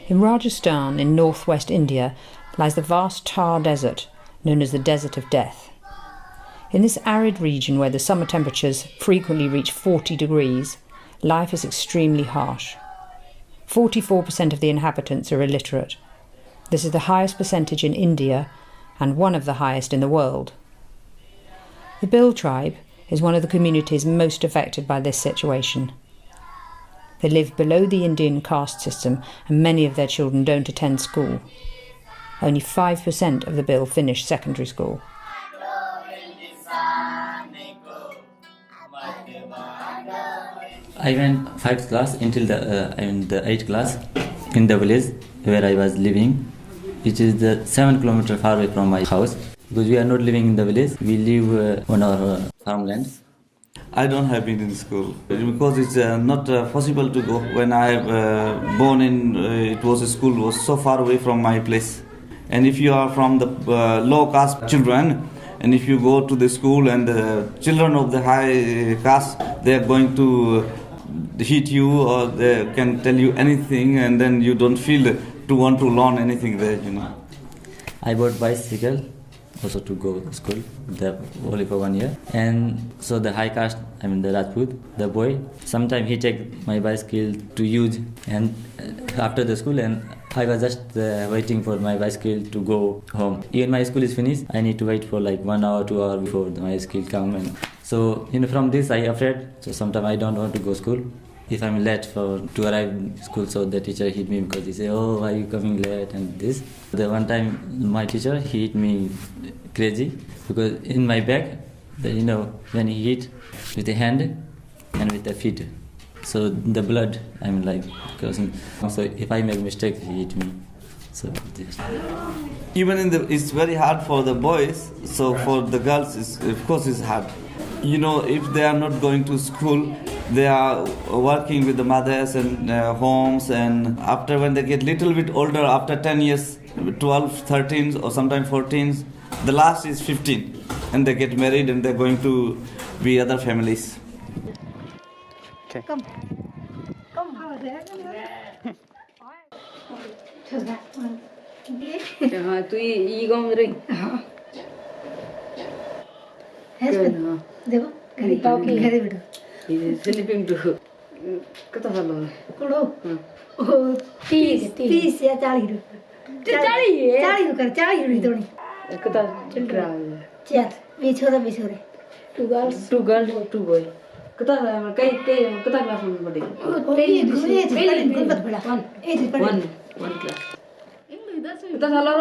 In Rajasthan, in northwest India, lies the vast Thar Desert, known as the Desert of Death. In this arid region where the summer temperatures frequently reach 40 degrees, life is extremely harsh. 44% of the inhabitants are illiterate. This is the highest percentage in India and one of the highest in the world. The Bhil tribe is one of the communities most affected by this situation. They live below the Indian caste system and many of their children don't attend school. Only 5% of the Bhil finish secondary school. I went 5th class until the 8th class in the village where I was living, which is the 7 kilometers far away from my house. Because we are not living in the village, we live on our farmland. I don't have been in school because it's not possible to go. When I born in, it was a school was so far away from my place. And if you are from the low caste children, and if you go to the school and the children of the high caste, they are going to hit you or they can tell you anything, and then you don't feel to want to learn anything there, I bought bicycle also to go to school, only for 1 year. And so the high caste, the Rajput, the boy, sometimes he take my bicycle to use, and after the school, and I was just waiting for my bicycle to go home. Even my school is finished, I need to wait for like 1 hour, 2 hours before my bicycle come. And so from this I afraid. So sometimes I don't want to go school. If I'm late to arrive in school, so the teacher hit me because he say, "Oh, why are you coming late?" and this. The one time my teacher he hit me crazy because in my back, when he hit with the hand and with the feet, so the blood causing. So if I make mistake, he hit me. So this. Even it's very hard for the boys. So for the girls, of course, it's hard. If they are not going to school, they are working with the mothers and homes, and after when they get little bit older, after 10 years, 12, 13 or sometimes 14, the last is 15, and they get married and they're going to be other families. Okay. Come. देखो घेरे बिटो sleeping to कता साल कोड़ो ओ 30 या 40 40 दोनी कता चिल्ड्रा चार बिछोरे टू गर्ल्स टू बॉय कता कई कता क्लास में पढ़े पहले बहुत बड़ा वन क्लास कता साल हो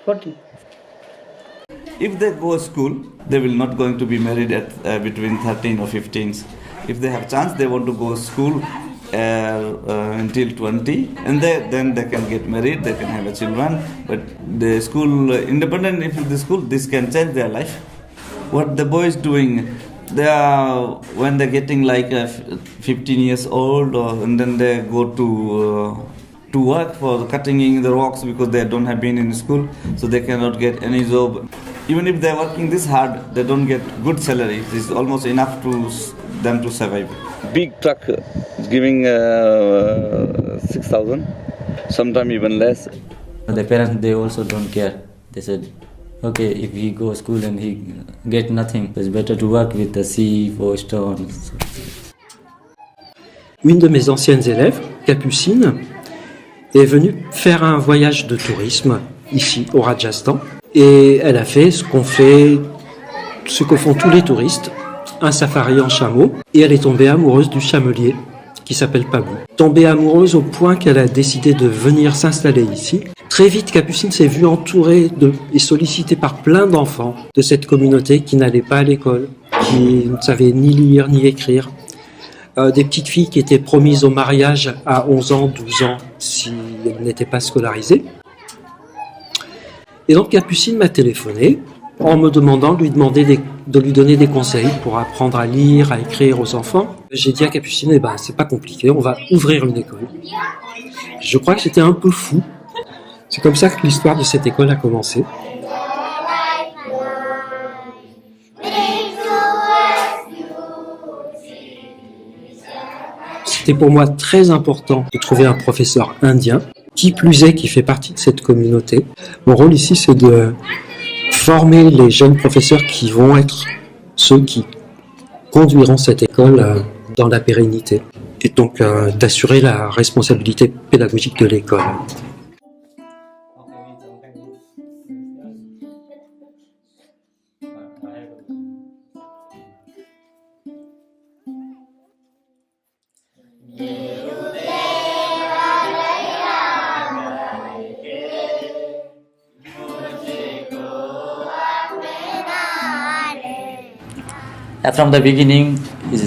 14. If they go to school, they will not going to be married at between 13 or 15. If they have chance, they want to go to school until 20, and then they can get married, they can have a children. But the school, independent if the school, this can change their life. What the boys doing, when they're getting like 15 years old, and then they go to work for cutting the rocks because they don't have been in school, so they cannot get any job. Even if they're working this hard, they don't get good salary. It's almost enough to them to survive. Big truck is giving 6,000, sometimes even less. The parents, they also don't care. They said, okay, if he go to school and he get nothing, it's better to work with the sieve or stones. Une de mes anciennes élèves, Capucine, est venue faire un voyage de tourisme ici au Rajasthan. Et elle a fait ce que font tous les touristes, un safari en chameau. Et elle est tombée amoureuse du chamelier, qui s'appelle Pabou. Tombée amoureuse au point qu'elle a décidé de venir s'installer ici. Très vite, Capucine s'est vue entourée et sollicitée par plein d'enfants de cette communauté qui n'allaient pas à l'école, qui ne savaient ni lire ni écrire. Des petites filles qui étaient promises au mariage à 11 ans, 12 ans, si elles n'étaient pas scolarisées. Et donc Capucine m'a téléphoné en me demandant de lui donner des conseils pour apprendre à lire, à écrire aux enfants. J'ai dit à Capucine, c'est pas compliqué, on va ouvrir une école. Je crois que j'étais un peu fou. C'est comme ça que l'histoire de cette école a commencé. C'était pour moi très important de trouver un professeur indien, qui plus est, qui fait partie de cette communauté. Mon rôle ici, c'est de former les jeunes professeurs qui vont être ceux qui conduiront cette école dans la pérennité, et donc d'assurer la responsabilité pédagogique de l'école. From the beginning is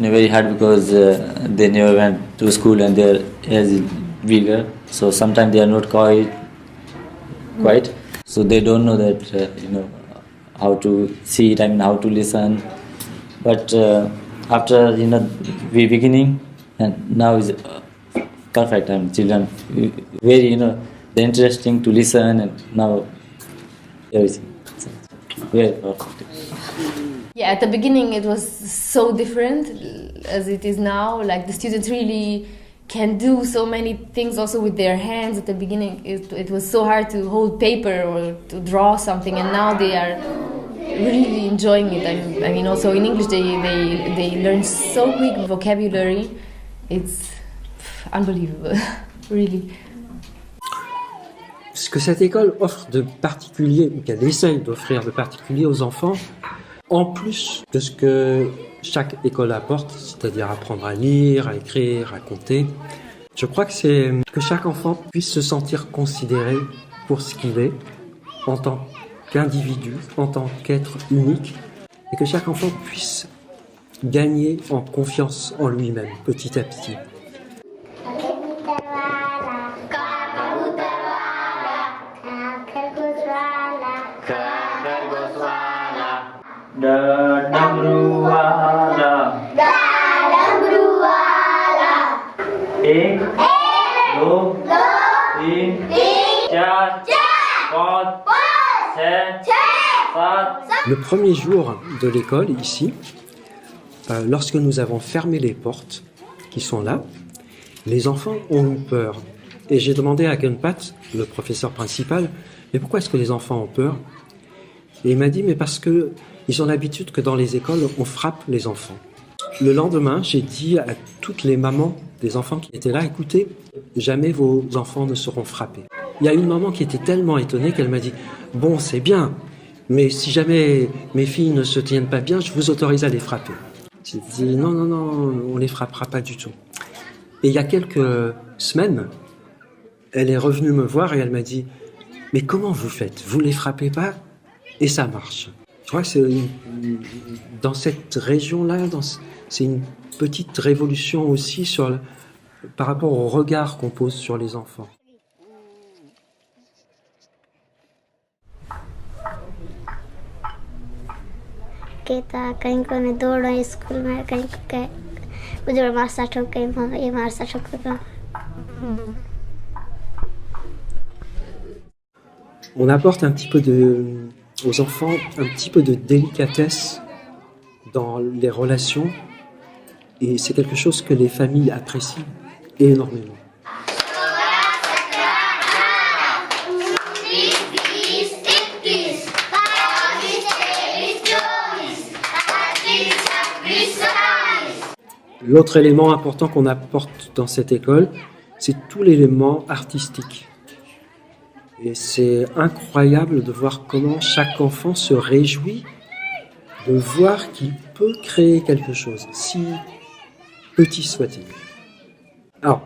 very hard because they never went to school and their age is bigger. So sometimes they are not quite. So they don't know that how to see it and how to listen. But after the beginning and now is perfect. And children very they're interesting to listen and now everything. So, very perfect. Yeah, at the beginning it was so different as it is now. Like the students really can do so many things also with their hands. At the beginning it was so hard to hold paper or to draw something, and now they are really enjoying it. I mean also in English they learn so quick vocabulary. It's unbelievable, really. Ce que cette école offre de particulier, ou qu'elle essaye d'offrir de particulier aux enfants, en plus de ce que chaque école apporte, c'est-à-dire apprendre à lire, à écrire, à compter, je crois que c'est que chaque enfant puisse se sentir considéré pour ce qu'il est, en tant qu'individu, en tant qu'être unique, et que chaque enfant puisse gagner en confiance en lui-même, petit à petit. Le premier jour de l'école, ici, lorsque nous avons fermé les portes qui sont là, les enfants ont eu peur. Et j'ai demandé à Gunpat, le professeur principal, mais pourquoi est-ce que les enfants ont peur? Et il m'a dit, mais parce que ils ont l'habitude que dans les écoles, on frappe les enfants. Le lendemain, j'ai dit à toutes les mamans des enfants qui étaient là, écoutez, jamais vos enfants ne seront frappés. Il y a une maman qui était tellement étonnée qu'elle m'a dit, bon, c'est bien, mais si jamais mes filles ne se tiennent pas bien, je vous autorise à les frapper. J'ai dit, non, on les frappera pas du tout. Et il y a quelques semaines, elle est revenue me voir et elle m'a dit, mais comment vous faites? Vous les frappez pas? Et ça marche. Je crois que c'est dans cette région-là, c'est une petite révolution aussi par rapport au regard qu'on pose sur les enfants. kita कहीं को नहीं दौड़ रहे स्कूल में कहीं कहीं मुझे मार साठो कहीं ये मार साठो का On apporte aux enfants un petit peu de délicatesse dans les relations et c'est quelque chose que les familles apprécient énormément. L'autre élément important qu'on apporte dans cette école, c'est tout l'élément artistique. Et c'est incroyable de voir comment chaque enfant se réjouit de voir qu'il peut créer quelque chose, si petit soit-il. Alors,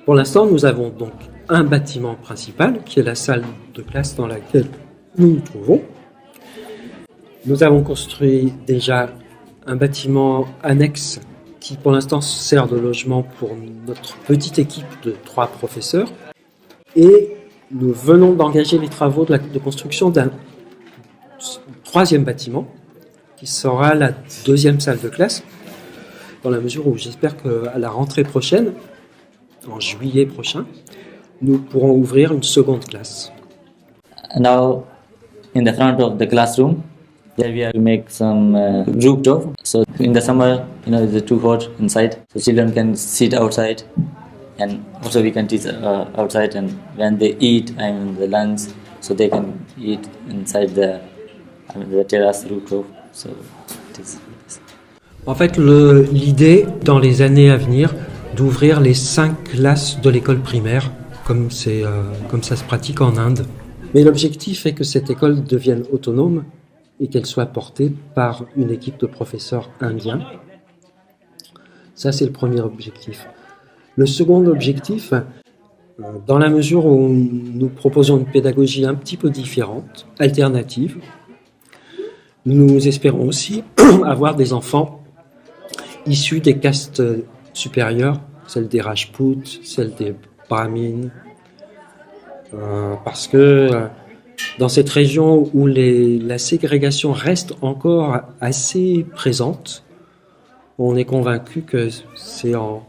pour l'instant, nous avons donc un bâtiment principal, qui est la salle de classe dans laquelle nous nous trouvons. Nous avons construit déjà un bâtiment annexe qui pour l'instant sert de logement pour notre petite équipe de 3 professeurs. Et nous venons d'engager les travaux de construction d'un 3e bâtiment qui sera la 2e salle de classe, dans la mesure où j'espère qu'à la rentrée prochaine, en juillet prochain, nous pourrons ouvrir une 2e classe. Now, in the front of the classroom, There we have to make some rooftop. So in the summer, it's too hot inside. So children can sit outside, and also we can teach outside. And when they eat, the lunch, so they can eat inside the terrace rooftop. So it is. En fait, l'idée, dans les années à venir, d'ouvrir les 5 classes de l'école primaire, comme ça se pratique en Inde. Mais l'objectif est que cette école devienne autonome et qu'elle soit portée par une équipe de professeurs indiens. Ça, c'est le premier objectif. Le second objectif, dans la mesure où nous proposons une pédagogie un petit peu différente, alternative, nous espérons aussi avoir des enfants issus des castes supérieures, celles des Rajputs, celles des Brahmines, parce que dans cette région où la ségrégation reste encore assez présente, on est convaincu que c'est en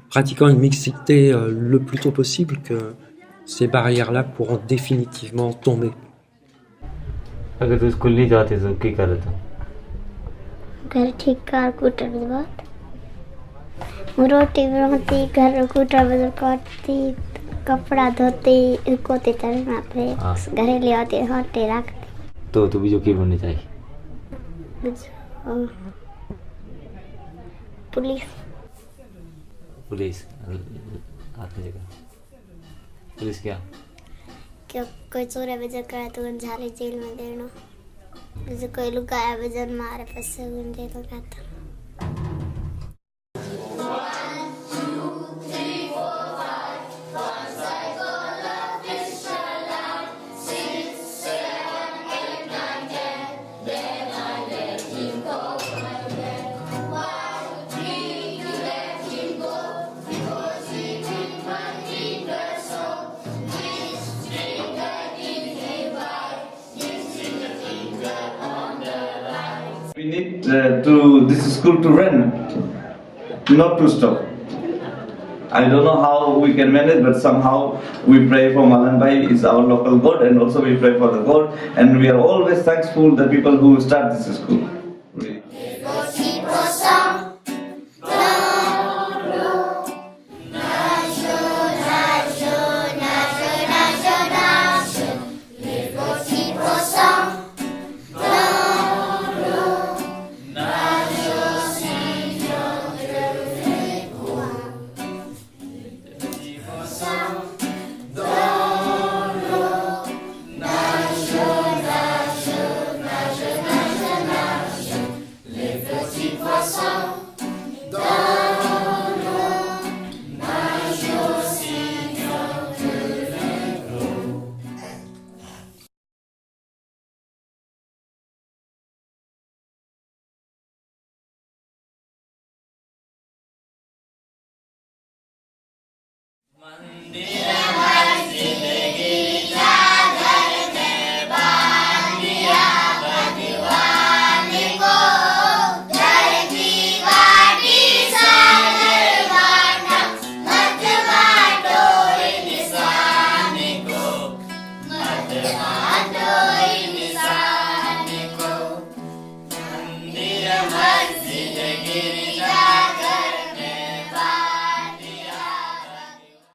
pratiquant une mixité le plus tôt possible que ces barrières-là pourront définitivement tomber. अगर तो स्कूल नहीं जाते तो क्या कर रहे थे? घर ठीक कार कूटर बात रोटी बनाती घर कूटर बदल काटती कपड़ा धोती कोते तरना पे घरे ले आते हाटे रखती तो बीजो की बननी चाहिए पुलिस आपने जगह पुलिस क्या कोई चोरी वजह करे तो झाले जेल में देना जैसे कोई लुकाया वजन मारे पैसे जेल में रहता We need this school to run, not to stop. I don't know how we can manage, but somehow we pray for Malan Bhai is our local God, and also we pray for the God, and we are always thankful the people who start this school. Really. Yeah.